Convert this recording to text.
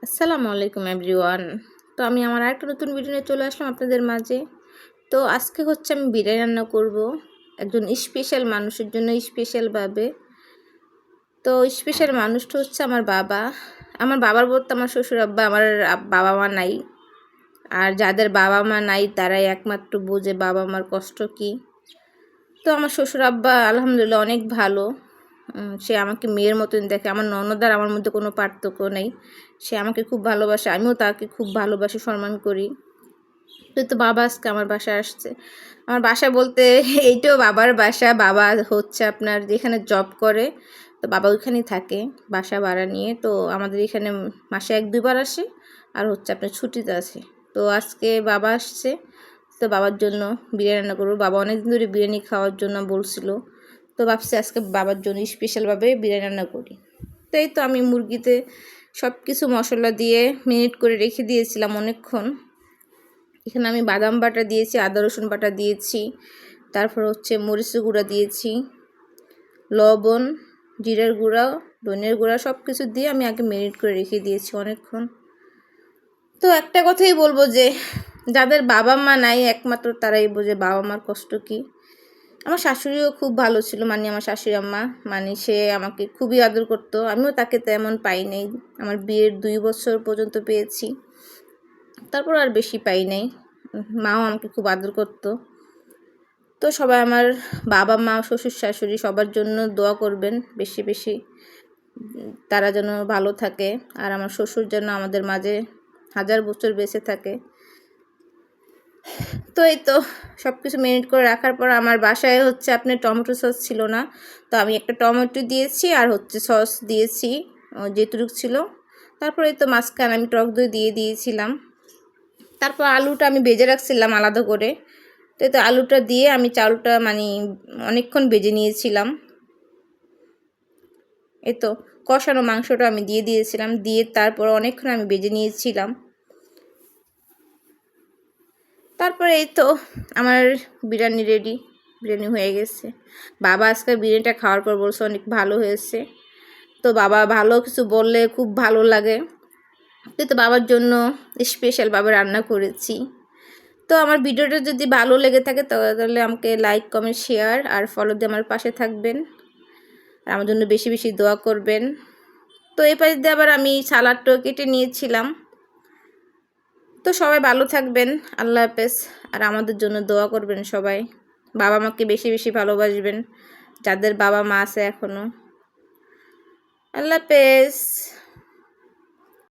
আসসালামু আলাইকুম এভরিওয়ান। তো আমি আমার আরেকটা নতুন ভিডিও নিয়ে চলে আসলাম আপনাদের মাঝে। তো আজকে হচ্ছে আমি বিরিয়ানি রান্না করব একজন স্পেশাল মানুষের জন্য স্পেশালভাবে। তো স্পেশাল মানুষটা হচ্ছে আমার বাবা। আমার বাবার বলতে আমার শ্বশুর আব্বা, আমার বাবা মা নাই। আর যাদের বাবা মা নাই তারাই একমাত্র বোঝে বাবা মার কষ্ট কী। তো আমার শ্বশুর আব্বা আলহামদুলিল্লাহ অনেক ভালো। সে আমাকে মেয়ের মতন দেখে। আমার ননদ আর আমার মধ্যে কোনো পার্থক্য নেই। সে আমাকে খুব ভালোবাসে, আমিও তাকে খুব ভালোবাসি, সম্মান করি। তো বাবা আজকে আমার বাসায় আসছে। আমার বাসা বলতে এইটাও বাবার বাসা। বাবা হচ্ছে আপনার যেখানে জব করে, তো বাবা ওইখানেই থাকে বাসা ভাড়া নিয়ে। তো আমাদের এখানে মাসে 1-2 বার আসে, আর হচ্ছে আপনার ছুটিতে আছে। তো আজকে বাবা আসছে, তো বাবার জন্য বিরিয়ানি রান্না করবো। বাবা অনেকদিন ধরে বিরিয়ানি খাওয়ার জন্য বলছিল, তো ভাবছি আজকে বাবার জন্য স্পেশালভাবে বিরিয়ানি রান্না করি। তো এই তো আমি মুরগিতে সব কিছু মশলা দিয়ে মেরিনেট করে রেখে দিয়েছিলাম অনেকক্ষণ। এখানে আমি বাদাম বাটা দিয়েছি, আদা রসুন বাটা দিয়েছি, তারপর হচ্ছে মরিচের গুঁড়া দিয়েছি, লবণ, জিরার গুঁড়া, ধনিয়ার গুঁড়া সব কিছু দিয়ে আমি আগে মেরিনেট করে রেখে দিয়েছি অনেকক্ষণ। তো একটা কথাই বলবো যে যাদের বাবা মা নাই একমাত্র তারাই বোঝে বাবা মার কষ্ট কী। আমার শাশুড়িও খুব ভালো ছিল, মানে আমার শাশুড়ি আম্মা, মানে সে আমাকে খুবই আদর করতো। আমিও তাকে তেমন পাই নাই। আমার বিয়ের 2 বছর পর্যন্ত পেয়েছি, তারপর আর বেশি পাই নাই। মাও আমাকে খুব আদর করতো। তো সবাই আমার বাবা মা শ্বশুর শাশুড়ি সবার জন্য দোয়া করবেন বেশি বেশি, তারা যেন ভালো থাকে। আর আমার শ্বশুর যেন আমাদের মাঝে 1000 বছর বেঁচে থাকে। তো এই তো সব কিছু মেরিনেট করে রাখার পর আমার বাসায় হচ্ছে আপনার টমেটো সস ছিল না, তো আমি একটা টমেটো দিয়েছি আর হচ্ছে সস দিয়েছি যেটুকু ছিল। তারপরে এই তো মাঝখানে আমি টক দই দিয়ে দিয়েছিলাম। তারপর আলুটা আমি ভেজে রাখছিলাম আলাদা করে। তো এই তো আলুটা দিয়ে আমি চালটা মানে অনেকক্ষণ ভেজে নিয়েছিলাম। এই তো কষানো মাংসটা আমি দিয়ে দিয়েছিলাম, দিয়ে তারপর অনেকক্ষণ আমি ভেজে নিয়েছিলাম। তারপরে এই তো আমার বিরিয়ানি রেডি, বিরিয়ানি হয়ে গেছে। বাবা আজকে বিরিয়ানিটা খাওয়ার পর বলছে অনেক ভালো হয়েছে। তো বাবা ভালো কিছু বললে খুব ভালো লাগে। তো বাবার জন্য স্পেশালভাবে রান্না করেছি। তো আমার ভিডিওটা যদি ভালো লেগে থাকে তাহলে আমাকে লাইক, কমেন্ট, শেয়ার আর ফলো দিয়ে আমার পাশে থাকবেন, আর আমার জন্য বেশি বেশি দোয়া করবেন। তো এই পাশ দিয়ে আবার আমি সালাডটাও কেটে নিয়েছিলাম। তো সবাই ভালো থাকবেন, আল্লাহ হাফেজ। আর আমাদের জন্য দোয়া করবেন সবাই। বাবা মাকে বেশি বেশি ভালোবাসবেন, যাদের বাবা মা আছে এখনও। আল্লাহ হাফেজ।